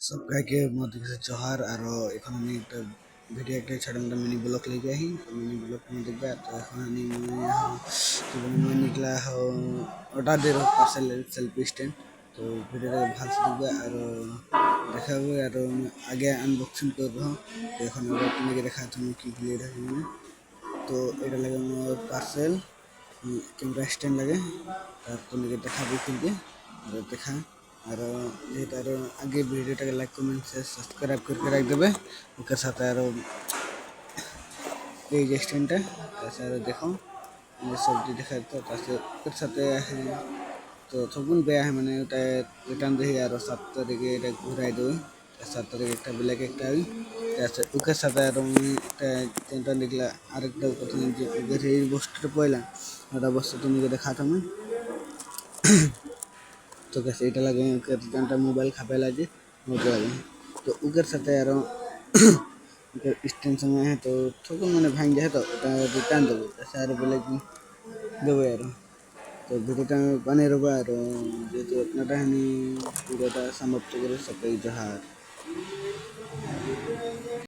सबके मोदी से जोहार आरो এখন আমি একটা ভিডিও একটা ছাড়লাম मिनी ब्लॉग लेके आई तो मिनी ब्लॉग में देखबा तो এখন আমি मैं निकला हो ऑर्डर दे रहा पार्सल सेल्फ स्टैंड तो वीडियो ভালো से देखबा आरो দেখাবো आरो आगे अनबॉक्सिंग कर रहा तो এখন তোমাকে দেখাচ্ছি আমি কি কি এটা তো এটা লাগে আমার পার্সেল ক্যামেরা স্ট্যান্ড লাগে তার তোমাকে দেখাবো খুলকে দেখা और ये तारो आगे वीडियो टाके लाइक कमेंट से सब्सक्राइब करके रख देबे ओके साथ आरो पेज स्टैंड तासे आरो देखो ये सब्जी देखा तो तासे ओकर साथे तो थकुन बे है माने ओटा रिटर्न दे आरो 7 तारिखे এটা ঘুরাই দেই 7 তারিখে একটা ব্ল্যাক একটা আই তাছে ওকে সাথে আরো একটা তিনটা নিকলা আরেকটা কথা যে ওদের এই বস্তুটা পয়লা ওটা বস্তু তুমি দেখাতো আমি तो कैसे इटा लगे जनता मोबाइल खापे लगे मोबाइल तो उगर साथे यार स्टैंड समय है तो थोड़ा मैंने भांग जाए तो रिटर्न देबो कैसे यार बोले कि देबो यार तो वीडियोटा बने रहो यार जो अपना टाइम पूरा समाप्त करे सके जहार।